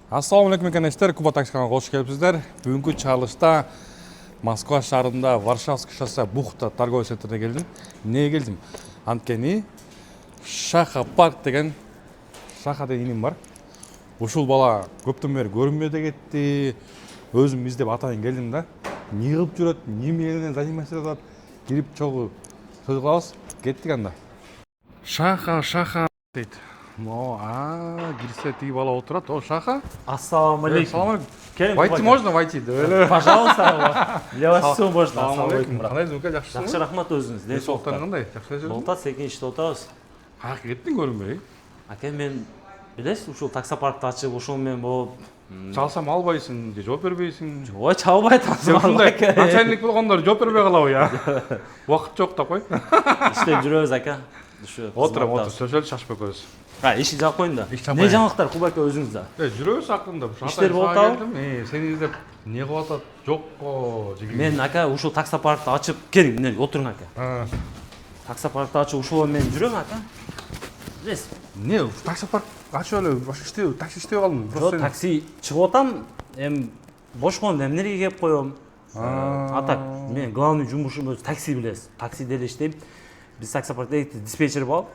Ассаламу алейкум экенештер, Куба таксикаға қош келіпсіздер. Бүгінгі чалышта Москва шаарында Варшавский шоссе Бухта торговый центріне келдім. Не келдім? Анткени Шаха парк деген Шаха деген инем бар. Ушул бала көптөн бери көрүнбөй кетти. Өзүм издеп атайын келдим да. Не кылып жүрөт, неменен заниматься этет? Кирип чогуу сөз кылабыз. Кеттик анда. Шаха дейт. Кирсе тиги бала отурат. О, Шаха. Ассаламу алейкум. Салам алейкум. Войти можно войти? Пожалуйста. Для вас все можно. Ассаламу алейкум. Кандай зүкө жакшысызбы? Жакшы рахмат өзүңүз. Ден соолуктарың кандай? Жакшы жүрсүңүзбү? Болтат, секин иште отабыз. Каяка кеттиң көрүнбөй? Аке, мен билесиз, ушул таксопаркты ачып, ушул менен болуп, Чалсам албайсың, же жооп бербейсиң. ой, чалбай атасың. Ушундай начальник болгондор жооп бербей калабы я. Убакыт жок да кой. Иштеп жүрөбүз, ака. Отур, сөзөл шашпай көз. Иши жаап коюн да. Иш чапайын. Не жаңылыктар Куба аке өзүңүздө? Жүрөбүз акырында. Иштер болуп атабы? Сени издеп не кылып атат? Жокко, жигит. Мен ака ушул таксопаркты ачып, келиң, мына отуруң ака. Таксопаркты ачып ушул менен жүрөм ака. Билесиз? Не, таксопарк ачып эле башка иштебей, такси иштебей калдым. Жок, такси чыгып атам, бошкондо эмнеге кеп коем? Атак, мен главный жумушум өзү такси, билесиз. Таксиде эле иштейм. Биз таксопаркта диспетчер бар.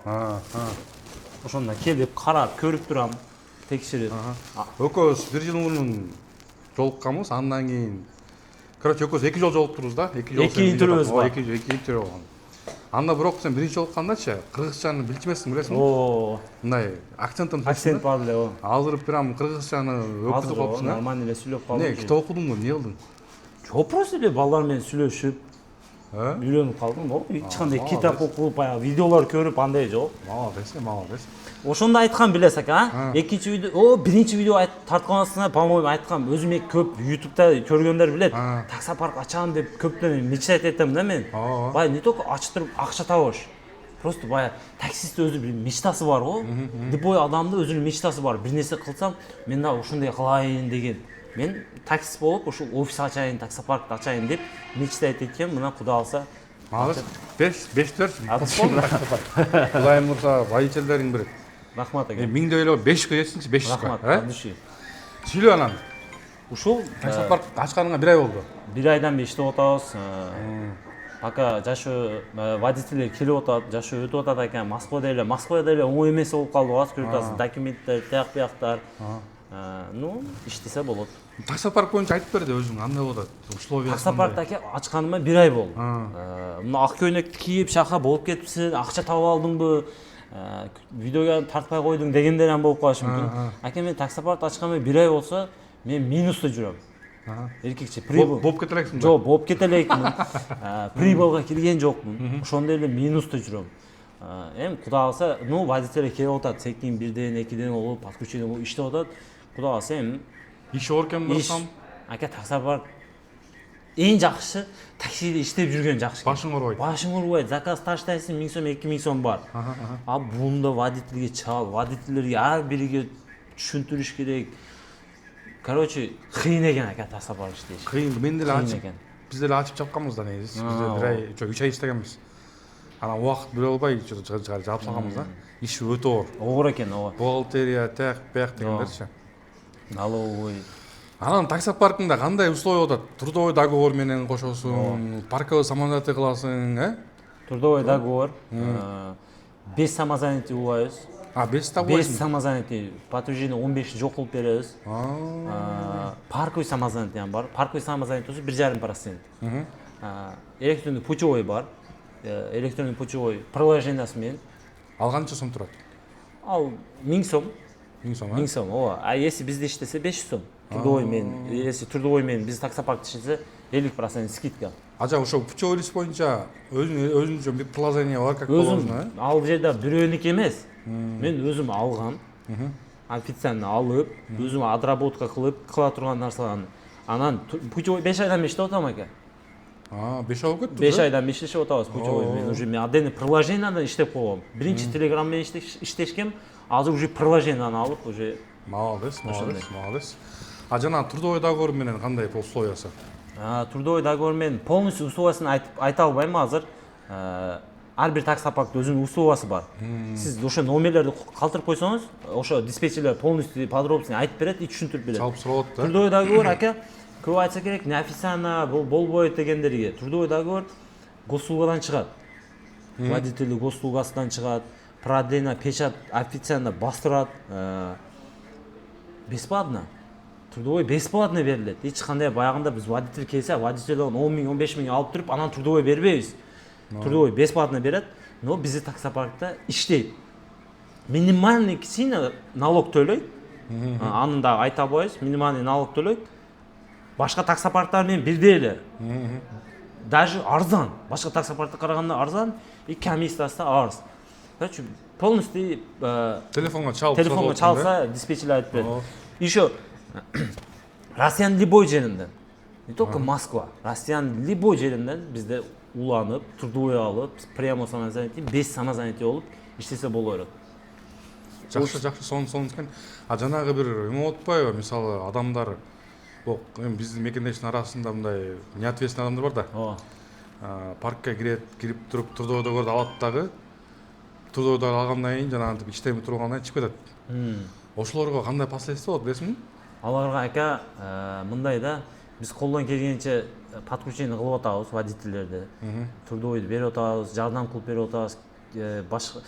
Ошондо келип, карап, көрүп турам, текшерип. Экөөбүз бир жыл мурун жолукканбыз, андан кийин короче экөөбүз эки жол жолуктурбуз да. Эки интервьюбуз бар. Эки интервью болгон. Анда бирок сен биринчи жолуккандачы кыргызчаны билчү эмессиң, билесиңби? О, Мындай акцентин акцент бар эле. Азыр прям кыргызчаны өкүтүп калыпсың. Нормально эле сүйлөп калдым. Не, китеп окудуңбу, эмне кылдың? Жок, просто эле балдар менен сүйлөшүп, үйлөнүп калдым. Эч кандай китап окуп, баягы видеолор көрүп, андай жок. Молодец. Ошондо айткан билесиз ака, экинчи видео, биринчи видео тарткан астына, по-моему, айткам, өзүм көп YouTube'да көргөндөр билет. Таксопарк ачам деп көптөн мечтать этем да мен. Бай не только ачтырып акча табыш. Просто бай таксист өзү бир мечтасы бар го. Любой адамдын өзүнүн мечтасы бар. Бир нерсе кылсам, мен да ушундай кылайын деген. Мен таксист болуп, ушул офис ачайын, таксопаркты ачайын деп мечтать эткем. Мына Кудай алса. Молодец. 5 Кудайым мурса, водительдердин бири. Рахмат ака. Миңде эле 500 жетсинчи, 500. Рахмат, адыши. Сүйлө анан. Ушул Таксопарк ачканыңа 1 ай болду. 1 айдан бери иштеп атабыз. Пока жашы водительдер келип атат, жашы өтүп атат экен. Москвада эле оңой эмес болуп калды, открытасы, документтер, тияк-бияктар. Ну, иштесе болот. Таксопарк боюнча айтып берди өзүң, кандай болот? Условиясы. Таксопаркты ачканыма 1 ай болду. Мына ак көйнөктү кийип, шаха болуп кетипсиң, акча таап алдыңбы? Видеога тартпай койдуң дегендер ham болуп калышы мүмкүн. Аке, мен таксопаркты ачканыма 1 ай болсо, мен минуста жүрөм. Эркекче прибыл. Болуп кете элексиң. Жок, болуп кете элекмин. Прибылга кирген жокмун. Ошондой эле минуста жүрөм. Кудай алса, ну, водитель келип атат, секин 1ден 2ден болуп, подключение болуп иштеп атат. Кудай алса, иш оркен барсам, аке, таксопарк эң жакшы таксиде иштеп жүргөн жакшы. башың оорубайт. Башың оорубайт. Заказ таштайсың, 1000 сом, 2000 сом бар. Бунда водительге чал, водительдерге ар бириге түшүндүрүш керек. Короче, кыйын экен ака таксопарк иштеш. Кыйын, мен деле ачып, биз деле ачып жапканбыз да негизи. Биз 1 ай, 3 ай иштегенбиз. Анан убакыт бөлө албай жаап салганбыз да. Иш өтө оор. Оор экен, ооба. Бухгалтерия, бияк дегендерчи. Налоговый. Анан таксопаркында кандай условия болот? Трудовой договор менен кошосуң, парковый самозанятый кыласың, Трудовой договор. Без самозанятый улайбыз. Без того. Без самозанятый. Подтверждение 15 жок кылып беребиз. Парковый самозанятый бар. Парковый самозанятый 1,5%. Электрондук путевой бар. Электрондук путевой приложениясы менен. Ал канча сом турат? Ал 1000 сом. 1000 сом, 1000 сом, ооба. А если бизде иштесе 500 сом. Трудовой менен, если трудовой менен биз таксопаркта иштесе 50% скидка. Ажа ошо путевой лист боюнча өзүнчө бир приложение бар, как положено, Ал жерде бирөөнүк эмес. Мен өзүм алгам. Официально алып, өзүм отработка кыла турган нарселерди. Анан путевой 5 айдан бери иштеп атам ака. 5 ай болуп кетти. 5 айдан бери иштеп атабыз путевой менен. Уже мен отдельный приложениедан иштеп койгом. Биринчи Telegram менен иштешкем, азыр уже приложениедан алып уже. Молодец. А жана трудовой договор менен кандай условиясы? Трудовой договор менен полностью условиясын айта албайм азыр. ар бир таксопарктын өзүнүн услугасы бар. Сиз ошо номерлерди калтырып койсоңуз, ошо диспетчерлер полностью подробно айтып берет, түшүндүрүп берет. Чалып сурап да. Трудовой договор ака, көп айтса керек, неофициально болбойт дегендерге. Трудовой договор госуслугадан чыгат. Водительдик госуслугасынан чыгат. Продление, печать официально бастырат. Бесплатно. Трудовой бесплатно берилет. Эч кандай баягында биз водитель келсе, водительден 10 миң, 15 миң алып туруп, анан трудовой бербейбиз. Трудовой бесплатно берет, но бизде таксопаркта иштейт. Минимальный кичине налог төлөйт. Аны да айта албайбыз, минимальный налог төлөйт. Башка таксопарктар менен бирдей эле. Даже арзан. Башка таксопаркка караганда арзан и комиссиясы да аз. Короче, полностью Телефонго чалса, диспетчерлер айтып берет. Еще Россияның любой жеринден, не только Москва, Россияның любой жеринден бизде уланып, трудовой алып, прямо самозанятие, без самозанятие болуп иштесе боло берет. Жакшы, сону экен. А жанагы бир эме болуп атпайбы? Мисалы, адамдар биздин мекендештин арасында мындай неответственный адамдар бар да. Паркка кирип туруп трудовой договорду алат дагы. Трудовой договор алгандан кийин жанагынтип иштебей тургандан кийин чыгып кетет. Ошолорго кандай последствия болот, билесиңби? Аларга ака мындай да, биз колдон келгенче подключение кылып атабыз водительдерди. Трудовойду берип атабыз, жардам кылып берип атабыз. Башка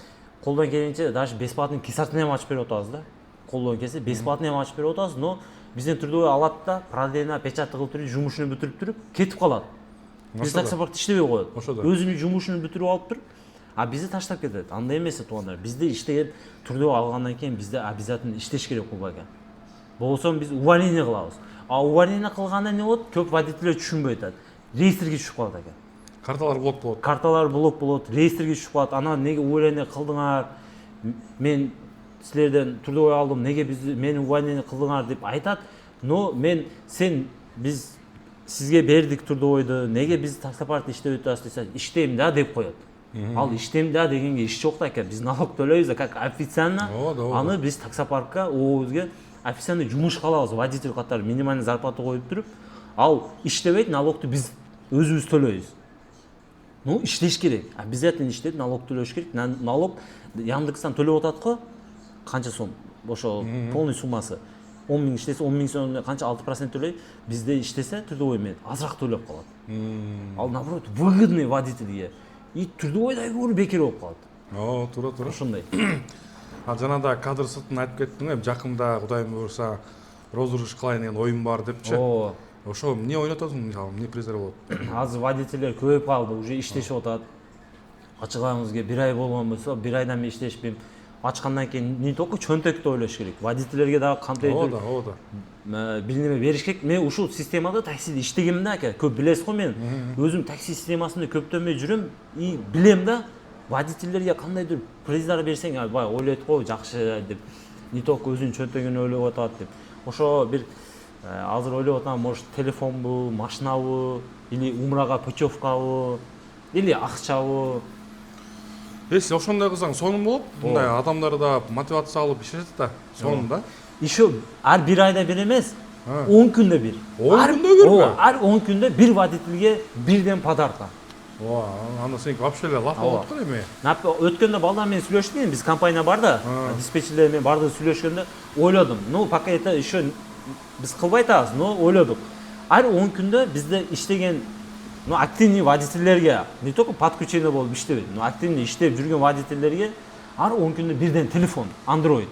колдон келгенче даже бесплатный кисартын эми ачып берип атабыз да. Колдон келсе бесплатный эми ачып берип атабыз, но бизден трудовой алат да, продление, печать кылып туруп, жумушун бүтүрүп туруп, кетип калат. Биз таксопаркта иштебей коет. Өзүнүн жумушун бүтүрүп алып туруп, а бизди таштап кетет. Андай эмес туугандар. Бизде иштеп трудовой алгандан кийин бизде обязательно иштеш керек кулбака. Болсо биз увольнение кылабыз. А увольнение кылганда эмне болот? Көп водительдер түшүнбөй атат. Реестрге түшүп калат экен. Карталар блок болот. Карталар блок болот, реестрге түшүп калат. Анан неге увольнение кылдыңар? Мен силерден трудовой алдым, неге мени увольнение кылдыңар деп айтат. Но биз сизге бердик трудовойду, неге биз таксопаркта иштеп атабыз десе, иштейм да деп коет. Ал иштейм да дегенге иш жок да экен. Биз налог төлөйбүз, как официально. Аны биз таксопаркка өзгө официально жумуш кылабыз, водитель катары минимальный зарплата коюп туруп, ал иштебейт, налогду биз өзүбүз төлөйбүз. Ну, иштеш керек. Обязательно иштеп, налог төлөш керек. Налог Яндекстан төлөп атат го. Канча сом? Ошо полный суммасы. 10 миң иштесе, 10 миң сомдон канча 6% төлөйт. Бизде иштесе, трудовой менен азыраак төлөп калат. Ал наоборот выгодный водительге. И трудовой договор бекер болуп калат. Туура. Ошондой. Жанагы кадр сыртын айтып кеттиң, жакында Кудайым буйрса розыгрыш кылайын деген оюм бар депчи. Ошо эмне ойноп атасың, мисалы, эмне призер болот? Азыр водительдер көбөйүп калды, уже иштешип атат. Ачыгаңызга 1 ай болгон болсо, 1 айдан бери иштешпейм. Ачкандан кийин не только чөнтөктү ойлош керек, водительдерге дагы кантип бир неме бериш керек. Мен ушул системада таксиде иштегем да ака, көп билесиз го мен. Өзүм такси системасында көптөнбөй жүрөм и билем да водительдерге кандайдыр приздар берсең, бай ойлойт го, жакшы деп. Не только өзүнүн чөнтөгүн ойлоп атат деп. Ошо бир азыр ойлоп атам, может телефонбу, машинабы, или умрага путевкабы, или акчабы. Если ошондой кылсаң сонун болот. Мындай адамдар да мотивация алып иштешет да, сонун да. Еще ар 1 айда бир эмес, 10 күндө бир. 10 күндө бирби? Ар 10 күндө бир водительге бирден подарка. Анда сен вообще эле лаф болот го эми. Өткөндө балдар менен сүйлөштүм, биз компания бар да, диспетчерлер менен барды сүйлөшкөндө ойлодум. Ну, пока это еще биз кылбай атабыз, но ойлодук. Ар 10 күндө бизде иштеген активный водительдерге, не только подключение болуп иштебейт, но активный иштеп жүргөн водительдерге ар 10 күндө бирден телефон, Android.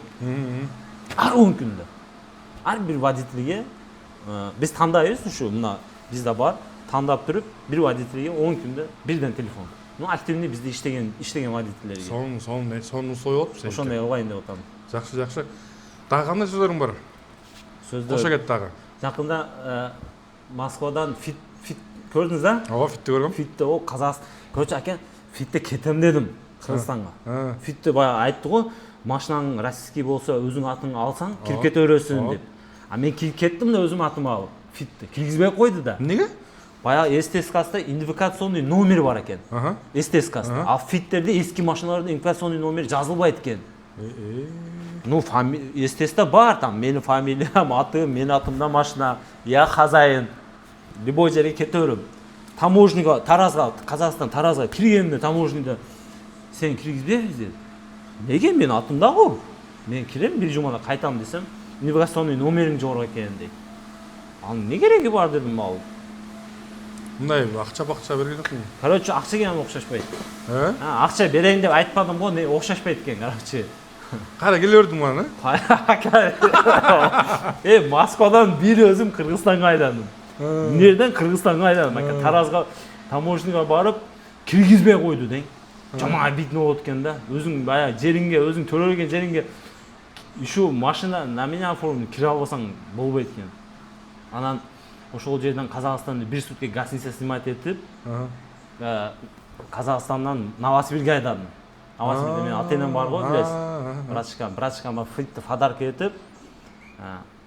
Ар 10 күндө. Ар бир водительге биз тандайбыз, ушу мына бизде бар, тандап туруп, бир водительге 10 күндө бирден телефон. Ну, активный бизде иштеген водительдерге. Сонун условия болуп. Ошондой кылайын деп атам. Жакшы. Дагы кандай сөздөрүң бар? Сөздөр. Ошо кет дагы. Жакында Москвадан фит көрдүңүз да? Ооба, фитти көргөм. Фитте Казакстан. Короче, ака, фитте кетем дедим Кыргызстанга. Фитте бая айтты го, машинаң российский болсо, өзүң атыңды алсаң, кирип кете бересиң деп. А мен кирип кеттим да өзүм атымды алып. Фитте киргизбей койду да. Эмнеге? Бая СТСКда идентификационный номер бар экен. СТСКда. А фиттерде эски машиналарда идентификационный номер жазылбайт экен. Ну, СТСда бар, там менин фамилиям, атым, менин атымда машина, я хозяин. Любой жерге кете берем. Таможняга, Таразга, Казакстан Таразга киргенде таможняда Сен киргизбейбиз деді. Неге? Мен атымда ғой. Мен кирем, бір жұмада қайтам десем, навигационный номерің жоқ екен дейді. Ал не керегі бар дедім ал. Мындай акча берген жокмун. Короче, акчаға окшошпойт. Акча берейин деп айтпадым го, не окшошпойт экен, короче. Кара келе бердиң мана? Москвадан бир өзүм Кыргызстанга айдандым. Нерден Кыргызстанга айдандым. Таразга таможняга барып, киргизбей койду дең. Жаман обидно болот экен да. Өзүң баягы жериңге, өзүң төлөгөн жериңге ушу машина на меня оформлен, кире албасаң болбойт экен. Анан ошол жерден Казакстанда бир сутка гостиница снимать этип, Казакстандан Новосибирге айдадым. Новосибирде мен ата-энем бар го, билесиз. Брачкама подарка этип,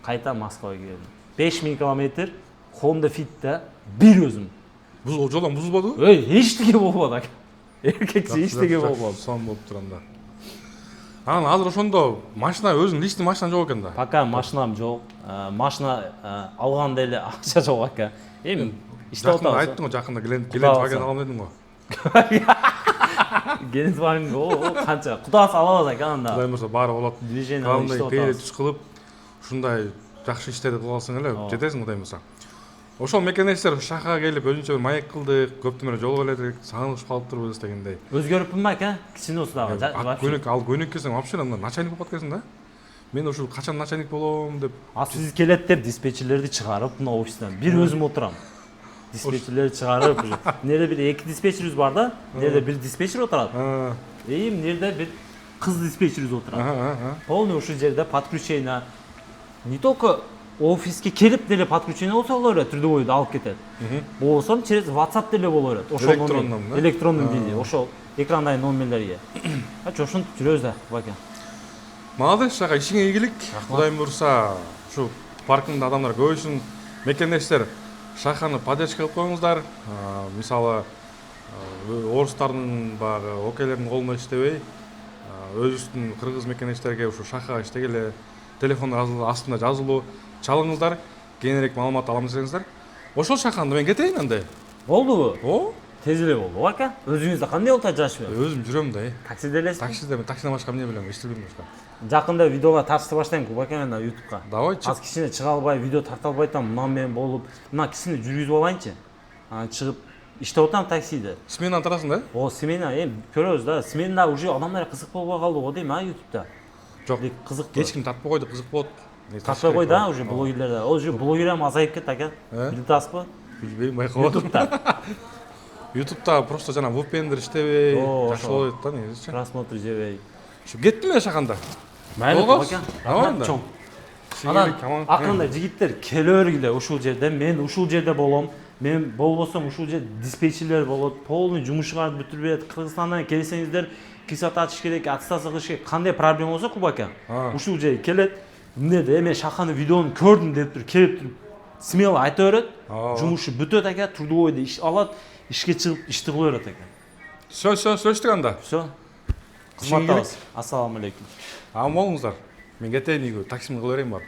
кайта Москвага келдим. 5000 километр Honda Fit'те бир өзүм. Бул жолдон бузулбадыбы? Эчтеке болбоду. Эркекче эчтеке болбоду. Сон болуп турганда. Анан азыр ошондо машина өзүң личный машинаң жок экен да. Пока машинам жок. Машина алганда эле акча жок экен. Эми иштеп атабыз. Айттың го жакында Гелендваген алам дедиң го. Гелендваген го канча кудасы алабыз экен анда. Кудай мырза баары болот. Движение кандай иштеп пейре атабыз. түз кылып ушундай жакшы иштерди кыла алсаң эле жетесиң кудай мырза. Ошол мекенештер шахага келип өзүнчө бир маек кылдык, көптөн бери жолугуп эледик, сагынышып калыптырбыз дегендей. Өзгөрүппүнбү ака? Кичине дагы. Ал көнүк келсең вообще анда начальник болуп кеткенсиң да. Мен ушул качан начальник болом деп. Сиз келет деп диспетчерлерди чыгарып, мына офистен бир өзүм отурам. Диспетчерлерди чыгарып, неде бир эки диспетчерибиз бар да, неде бир диспетчер отурат. Неде бир кыз диспетчерибиз отурат. Полный ушул жерде подключение. Не только офиске келип деле подключение болсо боло берет, трудовойду алып кетет. Болсом через WhatsApp деле боло берет. Ошол электрондун бири, ошол экрандагы номерлерге. Ошентип жүрөбүз да, бака. Молодец, шака, ишиңе ийгилик. Кудайым буйруса, ушу паркингде адамдар көп үчүн мекендештер шаханы поддержка кылып коюңуздар. Мисалы, орустардын баягы окейлердин колунда иштебей, өзүбүздүн кыргыз мекендештерге ушу шахага иштегеле телефондун астында жазылуу чалыңыздар, кийинирээк маалымат аламыз десеңиздер. Ошол шаханда мен кетейин андай. Болдубу? Тез эле болду, бака. Өзүңүздө кандай болуп жатышпы? Өзүм жүрөм да. Таксиде элесизби? Таксиден башка эмне билем, эч билбейм башка. Жакында видеолар тартышты баштайм бака мен YouTubeга. Давайчы. Аз кичине чыга албай, видео тарта албай атам, мына мен болуп, мына кичине жүргүзүп алайынчы. Анан чыгып иштеп атам таксиде. Сменаны тарасың да? Смена, көрөбүз да. Сменада уже адамдар кызык болбой калды го дейм, YouTubeда. Жок, кызык. Эч ким тартпай койду, кызык болот. Тартпай кой да, уже блогерлерде. Ол уже блогер ham азайып кетти ака. Билип атасызбы? Билбейм, байкалып. YouTube'da просто жана VPN'дер иштебей, жакшы болот да негизичи. Просмотр жебей. Ушу кеттим эле шаханда. Майли бака. Давай чоң. Анан акырында жигиттер келе бергиле ушул жерде, мен ушул жерде болом. Мен болбосом ушул жерде диспетчерлер болот. Полный жумушуңарды бүтүрүп берет. Кыргызстандан келсеңиздер, кисат ачыш керек, аттестация кылыш керек. Кандай проблема болсо Кубака, ушул жерге келет. Эмнеде мен шаханы видеону көрдүм деп туруп, келип туруп, смело айта берет. Жумушу бүтөт ака, трудовойду иш алат, ишке чыгып ишти кыла берет ака. Всё, сөзтүк анда. Всё. Кызматтабыз. Ассаламу алейкум. Аман болуңуздар. Мен кетейин үйгө, таксимди кыла берейин барып.